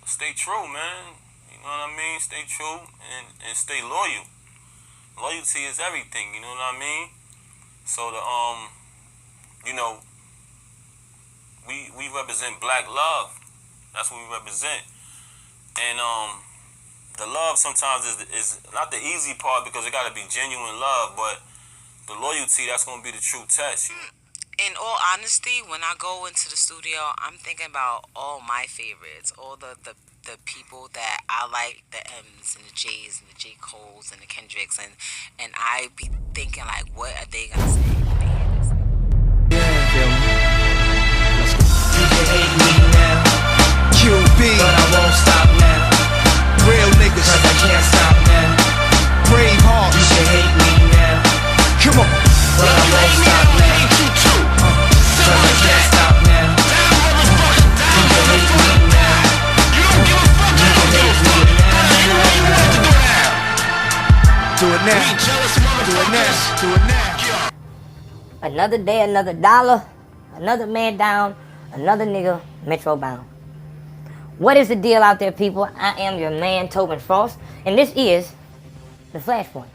stay true, man. You know what I mean? Stay true and stay loyal. Loyalty is everything. You know what I mean? So you know, we represent black love. That's what we represent. And the love sometimes is not the easy part because it got to be genuine love, but the loyalty, that's gonna be the true test. In all honesty, when I go into the studio, I'm thinking about all my favorites, all the people that I like, the M's and the J's and the J. Cole's and the Kendricks, and I be thinking like, what are they gonna say when they hear this? You can hate me now, QB, but I won't stop now. Real niggas, cause I can't stop now. Brave heart, you can hate me now. Come on, but I won't stop now. Cause I can't stop now. You can hate me now. You don't give a fuck. You can hate me now. Do it now. Do it now. Do it now. Another day, another dollar, another man down, another nigga metro bound. What is the deal out there, people? I am your man, Tobin Frost, and this is the Flashpoint.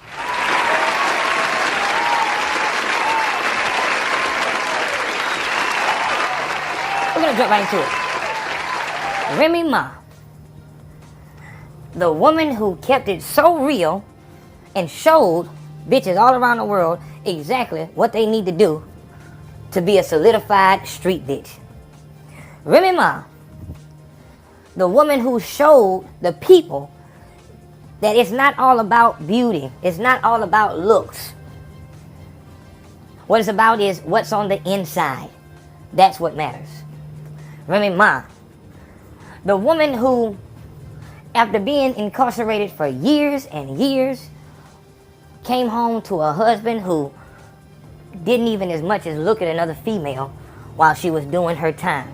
We're gonna jump right into it. Remy Ma, the woman who kept it so real and showed bitches all around the world exactly what they need to do to be a solidified street bitch. Remy Ma, the woman who showed the people that it's not all about beauty. It's not all about looks. What it's about is what's on the inside. That's what matters. Remy Ma, the woman who, after being incarcerated for years and years, came home to a husband who didn't even as much as look at another female while she was doing her time.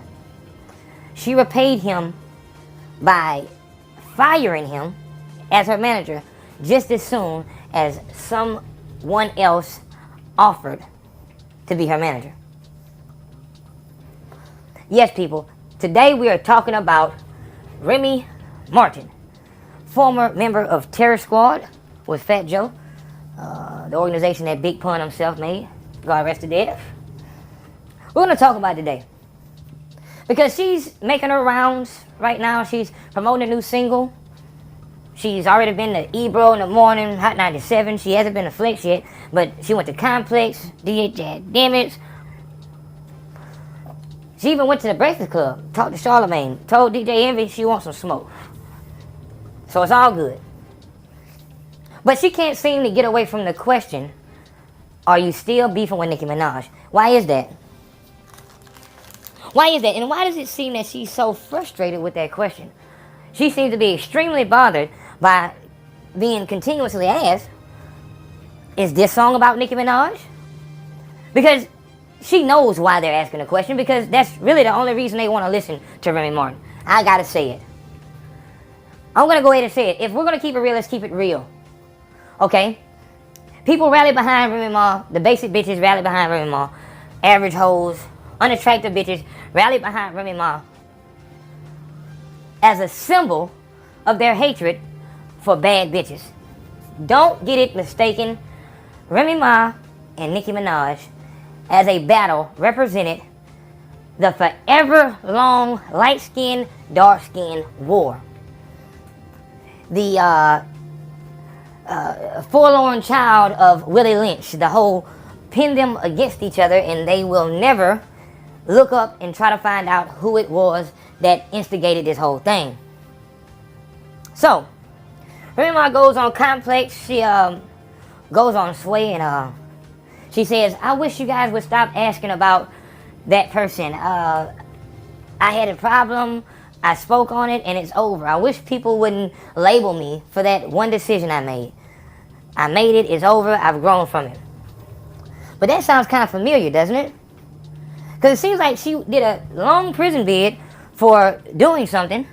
She repaid him by firing him as her manager just as soon as someone else offered to be her manager. Yes, people, today we are talking about Remy Martin, former member of Terror Squad with Fat Joe, the organization that Big Pun himself made. God rest her death. We're going to talk about it today because she's making her rounds right now. She's promoting a new single. She's already been to Ebro in the morning, Hot 97. She hasn't been to Flex yet, but she went to Complex, did Damn It. She even went to the Breakfast Club, talked to Charlamagne, told DJ Envy she wants some smoke. So it's all good. But she can't seem to get away from the question, are you still beefing with Nicki Minaj? Why is that? Why is that? And why does it seem that she's so frustrated with that question? She seems to be extremely bothered by being continuously asked, is this song about Nicki Minaj? Because she knows why they're asking the question, because that's really the only reason they want to listen to Remy Martin. I gotta say it. I'm gonna go ahead and say it. If we're gonna keep it real, let's keep it real. Okay? People rally behind Remy Ma. The basic bitches rally behind Remy Ma. Average hoes, unattractive bitches rally behind Remy Ma as a symbol of their hatred for bad bitches. Don't get it mistaken. Remy Ma and Nicki Minaj as a battle represented the forever long light skin, dark skin war. The forlorn child of Willie Lynch, the whole pin them against each other and they will never look up and try to find out who it was that instigated this whole thing. So, Remy Ma goes on Complex, she goes on Sway and she says, I wish you guys would stop asking about that person. I had a problem, I spoke on it, and it's over. I wish people wouldn't label me for that one decision I made. I made it, it's over, I've grown from it. But that sounds kind of familiar, doesn't it? Because it seems like she did a long prison bid for doing something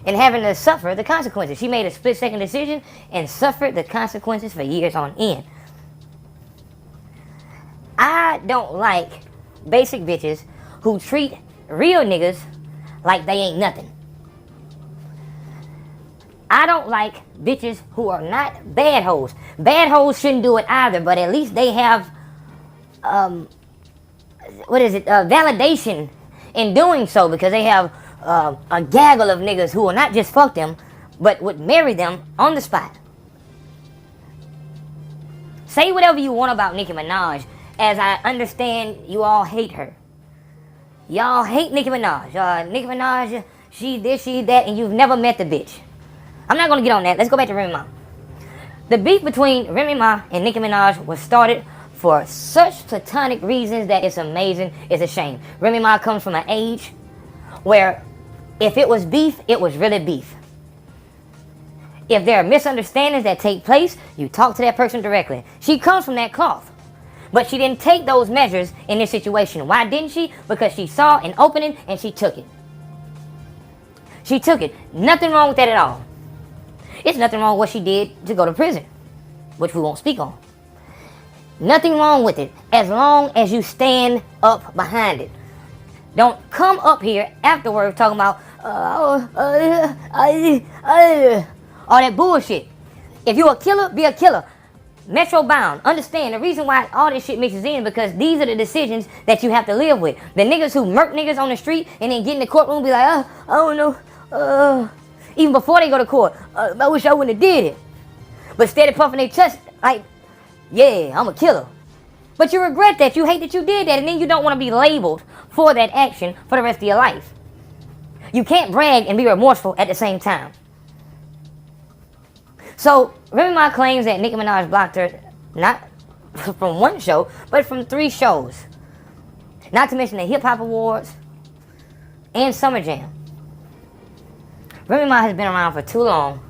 and having to suffer the consequences. She made a split-second decision and suffered the consequences for years on end. I don't like basic bitches who treat real niggas like they ain't nothing. I don't like bitches who are not bad hoes. Bad hoes shouldn't do it either, but at least they have, validation in doing so, because they have a gaggle of niggas who will not just fuck them, but would marry them on the spot. Say whatever you want about Nicki Minaj, as I understand you all hate her. Y'all hate Nicki Minaj. Nicki Minaj, she this, she that, and you've never met the bitch. I'm not going to get on that. Let's go back to Remy Ma. The beef between Remy Ma and Nicki Minaj was started for such platonic reasons that it's amazing. It's a shame. Remy Ma comes from an age where if it was beef, it was really beef. If there are misunderstandings that take place, you talk to that person directly. She comes from that cloth. But she didn't take those measures in this situation. Why didn't she? Because she saw an opening and she took it. She took it. Nothing wrong with that at all. It's nothing wrong with what she did to go to prison, which we won't speak on. Nothing wrong with it, as long as you stand up behind it. Don't come up here afterwards talking about all that bullshit. If you're a killer, be a killer. Metro bound. Understand the reason why all this shit mixes in, because these are the decisions that you have to live with. The niggas who murk niggas on the street and then get in the courtroom be like, I don't know. Even before they go to court, I wish I wouldn't have did it. But steady puffing their chest like, yeah, I'm a killer. But you regret that. You hate that you did that. And then you don't want to be labeled for that action for the rest of your life. You can't brag and be remorseful at the same time. So, Remy Ma claims that Nicki Minaj blocked her, not from one show, but from 3 shows. Not to mention the Hip Hop Awards and Summer Jam. Remy Ma has been around for too long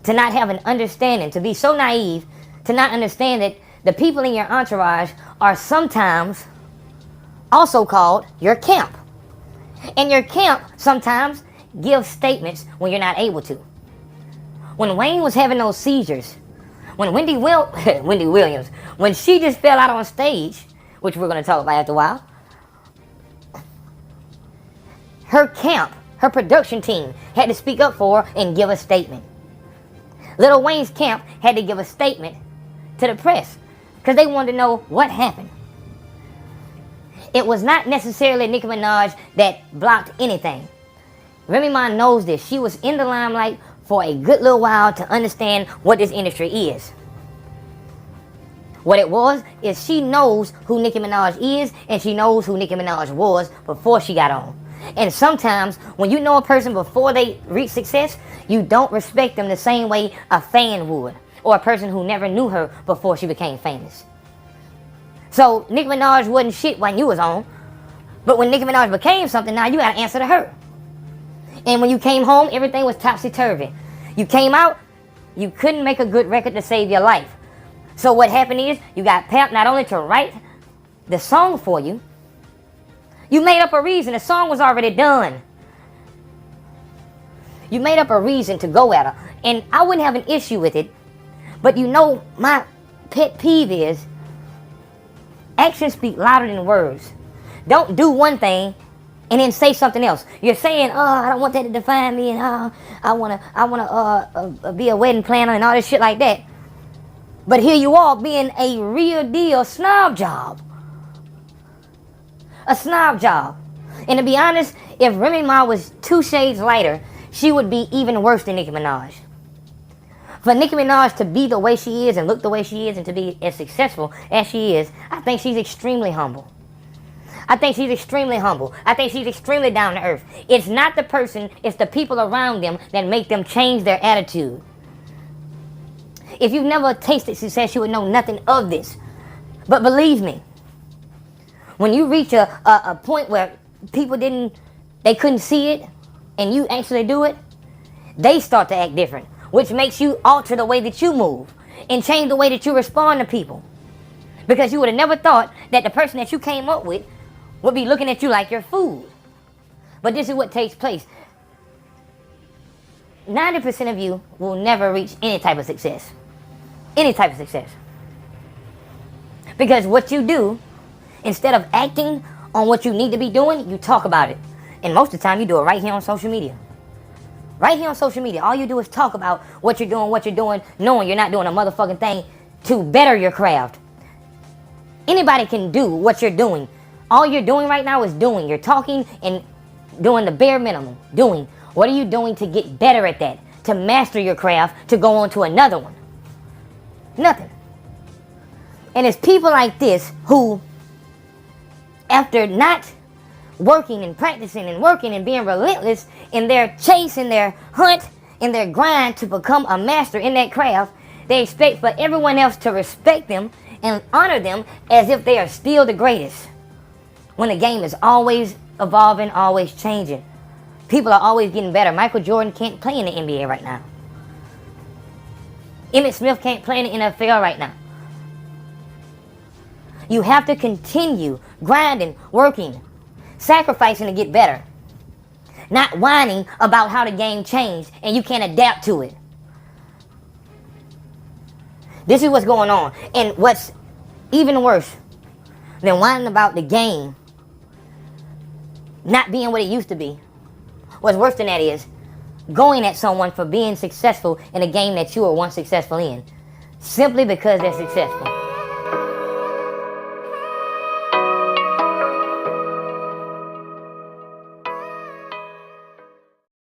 to not have an understanding, to be so naive, to not understand that the people in your entourage are sometimes also called your camp. And your camp sometimes gives statements when you're not able to. When Wayne was having those seizures, when Wendy Williams, when she just fell out on stage, which we're going to talk about after a while, her camp, her production team had to speak up for her and give a statement. Lil Wayne's camp had to give a statement to the press because they wanted to know what happened. It was not necessarily Nicki Minaj that blocked anything. Remy Ma knows this. She was in the limelight for a good little while to understand what this industry is. What it was is she knows who Nicki Minaj is, and she knows who Nicki Minaj was before she got on. And sometimes when you know a person before they reach success, you don't respect them the same way a fan would, or a person who never knew her before she became famous. So Nicki Minaj wasn't shit when you was on, but when Nicki Minaj became something, now you gotta answer to her. And when you came home, everything was topsy-turvy. You came out, you couldn't make a good record to save your life. So what happened is, you got Pamp not only to write the song for you, you made up a reason. The song was already done. You made up a reason to go at her. And I wouldn't have an issue with it, but you know my pet peeve is, actions speak louder than words. Don't do one thing and then say something else. You're saying, I don't want that to define me, and I wanna be a wedding planner and all this shit like that. But here you are being a real deal snob job. A snob job. And to be honest, if Remy Ma was 2 shades lighter, she would be even worse than Nicki Minaj. For Nicki Minaj to be the way she is and look the way she is and to be as successful as she is, I think she's extremely humble. I think she's extremely humble. I think she's extremely down to earth. It's not the person, it's the people around them that make them change their attitude. If you've never tasted success, you would know nothing of this. But believe me, when you reach a point where people they couldn't see it, and you actually do it, they start to act different, which makes you alter the way that you move and change the way that you respond to people. Because you would have never thought that the person that you came up with would be looking at you like you're food. But this is what takes place. 90% of you will never reach any type of success. Any type of success. Because what you do, instead of acting on what you need to be doing, you talk about it. And most of the time you do it right here on social media. Right here on social media, all you do is talk about what you're doing, knowing you're not doing a motherfucking thing to better your craft. Anybody can do what you're doing. All you're doing right now is doing. You're talking and doing the bare minimum. Doing. What are you doing to get better at that? To master your craft, to go on to another one? Nothing. And it's people like this who, after not working and practicing and working and being relentless in their chase, in their hunt, in their grind to become a master in that craft, they expect for everyone else to respect them and honor them as if they are still the greatest. When the game is always evolving, always changing. People are always getting better. Michael Jordan can't play in the NBA right now. Emmitt Smith can't play in the NFL right now. You have to continue grinding, working, sacrificing to get better. Not whining about how the game changed and you can't adapt to it. This is what's going on. And what's even worse than whining about the game not being what it used to be, what's worse than that is going at someone for being successful in a game that you were once successful in, simply because they're successful.